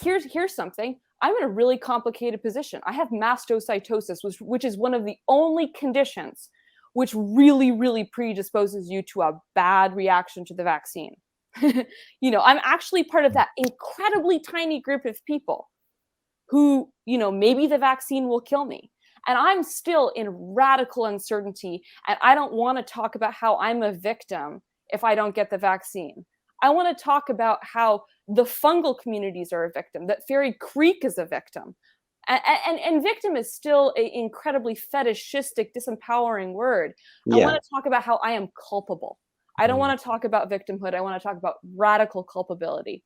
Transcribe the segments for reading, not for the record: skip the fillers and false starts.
here's something. I'm in a really complicated position. I have mastocytosis, which is one of the only conditions which really, really predisposes you to a bad reaction to the vaccine. I'm actually part of that incredibly tiny group of people who, maybe the vaccine will kill me. And I'm still in radical uncertainty. And I don't want to talk about how I'm a victim if I don't get the vaccine. I want to talk about how the fungal communities are a victim, that Fairy Creek is a victim. And victim is still an incredibly fetishistic, disempowering word. I want to talk about how I am culpable. I don't want to talk about victimhood. I want to talk about radical culpability.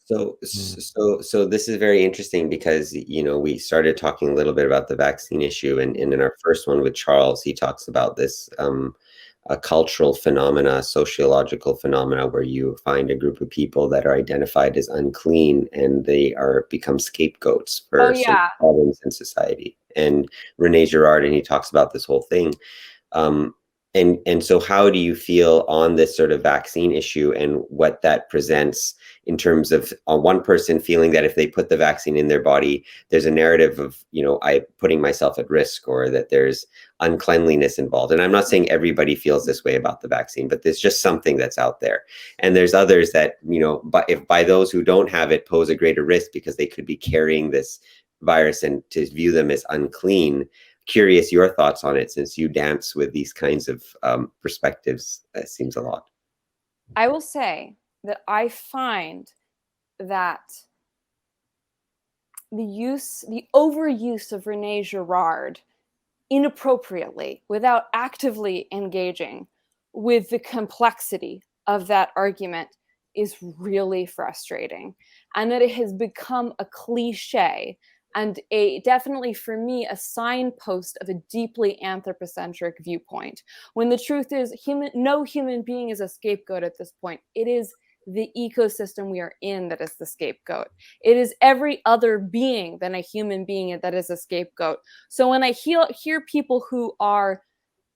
So this is very interesting because, we started talking a little bit about the vaccine issue, and in our first one with Charles, he talks about this a cultural phenomena, sociological phenomena, where you find a group of people that are identified as unclean and they become scapegoats for certain problems in society. And Rene Girard, and he talks about this whole thing. And so how do you feel on this sort of vaccine issue and what that presents in terms of one person feeling that if they put the vaccine in their body, there's a narrative of, I putting myself at risk, or that there's uncleanliness involved. And I'm not saying everybody feels this way about the vaccine, but there's just something that's out there. And there's others that, but if by those who don't have it pose a greater risk because they could be carrying this virus, and to view them as unclean. Curious your thoughts on it, since you dance with these kinds of perspectives. It seems a lot. I will say that I find that the overuse of Rene Girard inappropriately, without actively engaging with the complexity of that argument, is really frustrating, and that it has become a cliche and definitely for me, a signpost of a deeply anthropocentric viewpoint. When the truth is, no human being is a scapegoat at this point. It is the ecosystem we are in that is the scapegoat. It is every other being than a human being that is a scapegoat. So when I hear people who are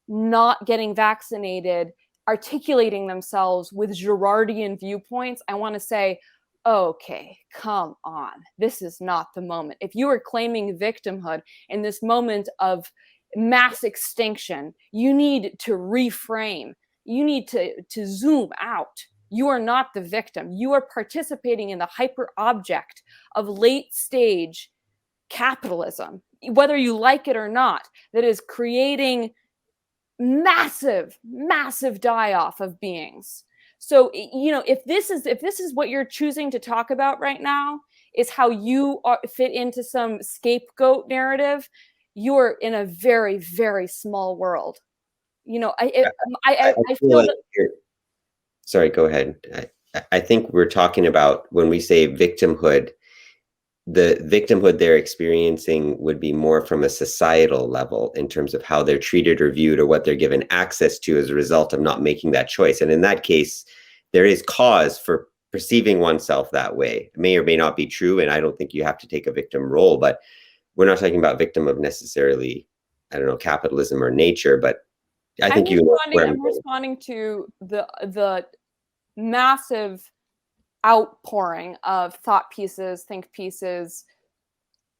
not getting vaccinated articulating themselves with Girardian viewpoints, I want to say, okay, come on. This is not the moment. If you are claiming victimhood in this moment of mass extinction, you need to reframe. You need to zoom out. You are not the victim. You are participating in the hyper object of late stage capitalism, whether you like it or not, that is creating massive, massive die-off of beings. So, if this is what you're choosing to talk about right now, is how you fit into some scapegoat narrative, you're in a very, very small world. I feel like that. Sorry, go ahead. I think we're talking about, when we say victimhood, the victimhood they're experiencing would be more from a societal level in terms of how they're treated or viewed, or what they're given access to as a result of not making that choice. And in that case, there is cause for perceiving oneself that way. It may or may not be true, and I don't think you have to take a victim role, but we're not talking about victim of necessarily, I don't know, capitalism or nature, but I think I'm responding to the massive outpouring of thought pieces, think pieces,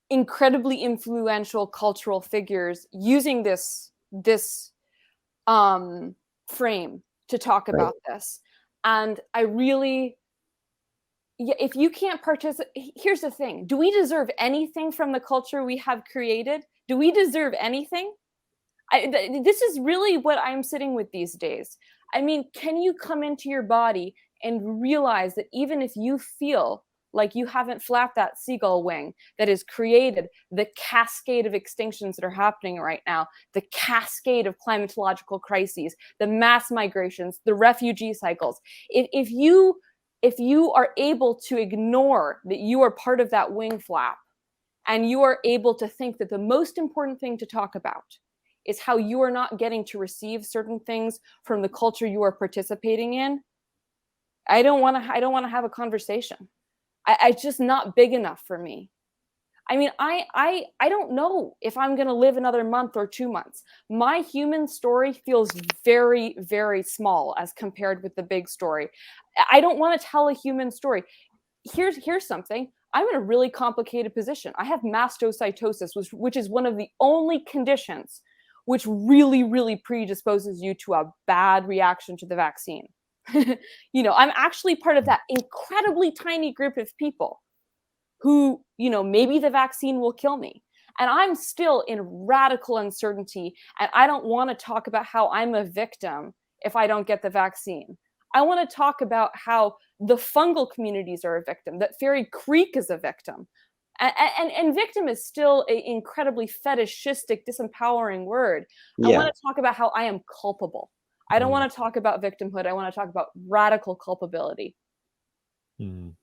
incredibly influential cultural figures using this frame to talk about this. And I really, if you can't participate, here's the thing. Do we deserve anything from the culture we have created? Do we deserve anything? This is really what I'm sitting with these days. I mean, can you come into your body and realize that even if you feel like you haven't flapped that seagull wing that has created the cascade of extinctions that are happening right now, the cascade of climatological crises, the mass migrations, the refugee cycles, if you are able to ignore that you are part of that wing flap, and you are able to think that the most important thing to talk about is how you are not getting to receive certain things from the culture you are participating in, I don't want to have a conversation. It's just not big enough for me. I mean, I don't know if I'm going to live another month or 2 months. My human story feels very, very small as compared with the big story. I don't want to tell a human story. Here's something. I'm in a really complicated position. I have mastocytosis, which is one of the only conditions which really, really predisposes you to a bad reaction to the vaccine. I'm actually part of that incredibly tiny group of people who, maybe the vaccine will kill me. And I'm still in radical uncertainty. And I don't want to talk about how I'm a victim if I don't get the vaccine. I want to talk about how the fungal communities are a victim, that Fairy Creek is a victim. And victim is still an incredibly fetishistic, disempowering word. I Yeah. want to talk about how I am culpable. I don't want to talk about victimhood. I want to talk about radical culpability. Mm.